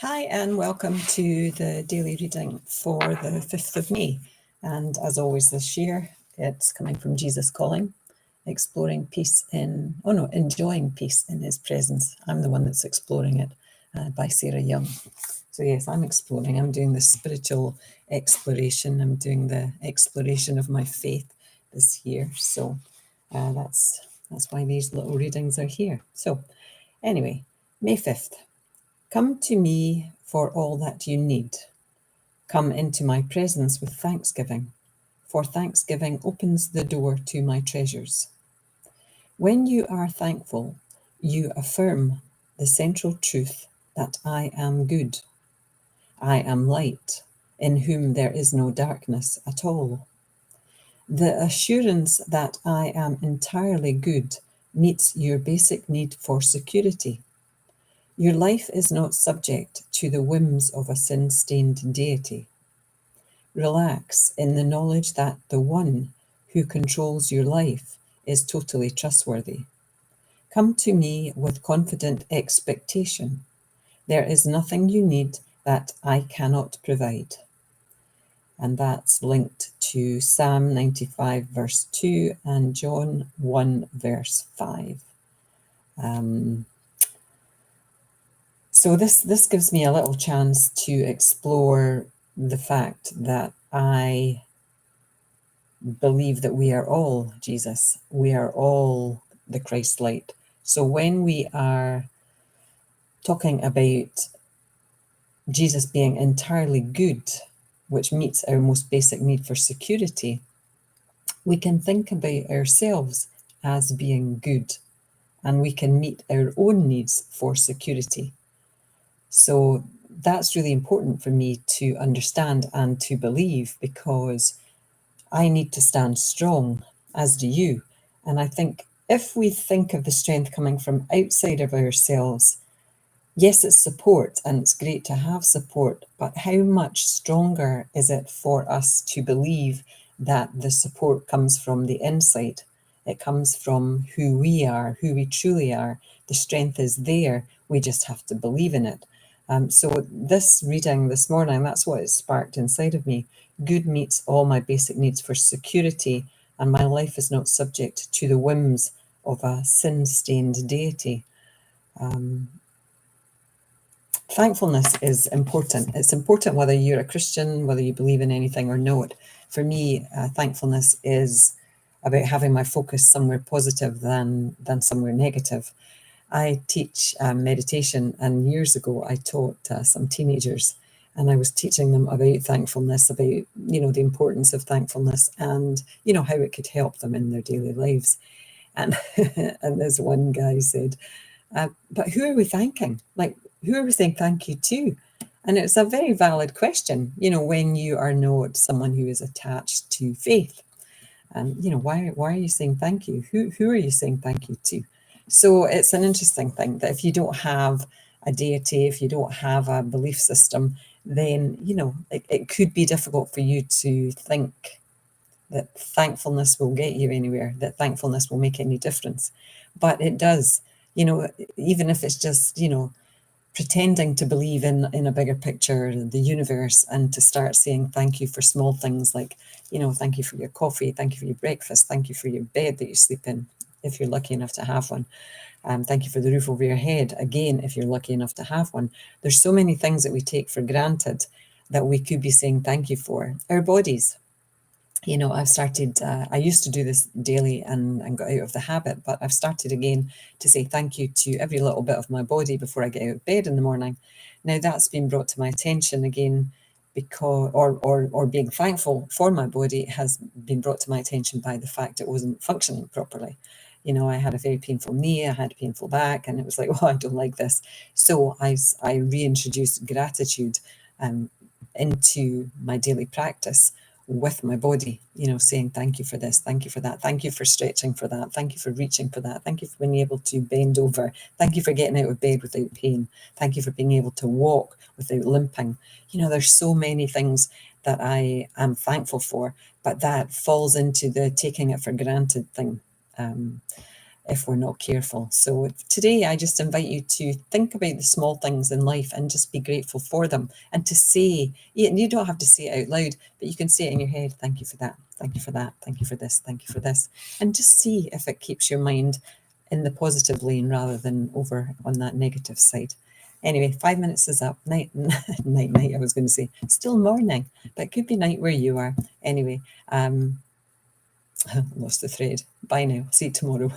Hi and welcome to the daily reading for the 5th of May. And as always this year, it's coming from Jesus Calling, enjoying peace in his presence. I'm the one that's exploring it by Sarah Young. So yes, I'm exploring. I'm doing the spiritual exploration. I'm doing the exploration of my faith this year. So that's why these little readings are here. So anyway, May 5th. Come to me for all that you need. Come into my presence with thanksgiving, for thanksgiving opens the door to my treasures. When you are thankful, you affirm the central truth that I am good. I am light, in whom there is no darkness at all. The assurance that I am entirely good meets your basic need for security. Your life is not subject to the whims of a sin-stained deity. Relax in the knowledge that the one who controls your life is totally trustworthy. Come to me with confident expectation. There is nothing you need that I cannot provide. And that's linked to Psalm 95 verse 2 and John 1 verse 5. So this gives me a little chance to explore the fact that I believe that we are all Jesus. We are all the Christ light. So when we are talking about Jesus being entirely good, which meets our most basic need for security, we can think about ourselves as being good, and we can meet our own needs for security. So that's really important for me to understand and to believe, because I need to stand strong, as do you. And I think if we think of the strength coming from outside of ourselves, yes, it's support and it's great to have support, but how much stronger is it for us to believe that the support comes from the inside? It comes from who we are, who we truly are. The strength is there. We just have to believe in it. So this reading this morning, that's what it sparked inside of me. Good meets all my basic needs for security, and my life is not subject to the whims of a sin-stained deity. Thankfulness is important. It's important whether you're a Christian, whether you believe in anything or not. For me, thankfulness is about having my focus somewhere positive than somewhere negative. I teach meditation, and years ago I taught some teenagers, and I was teaching them about thankfulness, about, the importance of thankfulness and, how it could help them in their daily lives. And, and this one guy said, but who are we thanking? Like, who are we saying thank you to? And it's a very valid question, when you are not someone who is attached to faith. Why are you saying thank you? Who are you saying thank you to? So it's an interesting thing that if you don't have a deity, if you don't have a belief system, then, it could be difficult for you to think that thankfulness will get you anywhere, that thankfulness will make any difference. But it does, even if it's just, pretending to believe in a bigger picture, the universe, and to start saying thank you for small things like, thank you for your coffee, thank you for your breakfast, thank you for your bed that you sleep in, if you're lucky enough to have one. Thank you for the roof over your head, again, if you're lucky enough to have one. There's so many things that we take for granted that we could be saying thank you for. Our bodies. I've started, I used to do this daily and got out of the habit, but I've started again to say thank you to every little bit of my body before I get out of bed in the morning. Now that's been brought to my attention again, because, or being thankful for my body has been brought to my attention by the fact it wasn't functioning properly. I had a very painful knee, I had a painful back, and it was like, oh, I don't like this. So I reintroduced gratitude into my daily practice with my body, saying thank you for this, thank you for that, thank you for stretching for that, thank you for reaching for that, thank you for being able to bend over, thank you for getting out of bed without pain, thank you for being able to walk without limping. There's so many things that I am thankful for, but that falls into the taking it for granted thing. if we're not careful. So today I just invite you to think about the small things in life and just be grateful for them, and to say, you don't have to say it out loud, but you can say it in your head. Thank you for that. Thank you for that. Thank you for this. Thank you for this. And just see if it keeps your mind in the positive lane rather than over on that negative side. Anyway, 5 minutes is up. Night, I was going to say. Still morning, but it could be night where you are. Anyway, lost the thread. Bye now. See you tomorrow.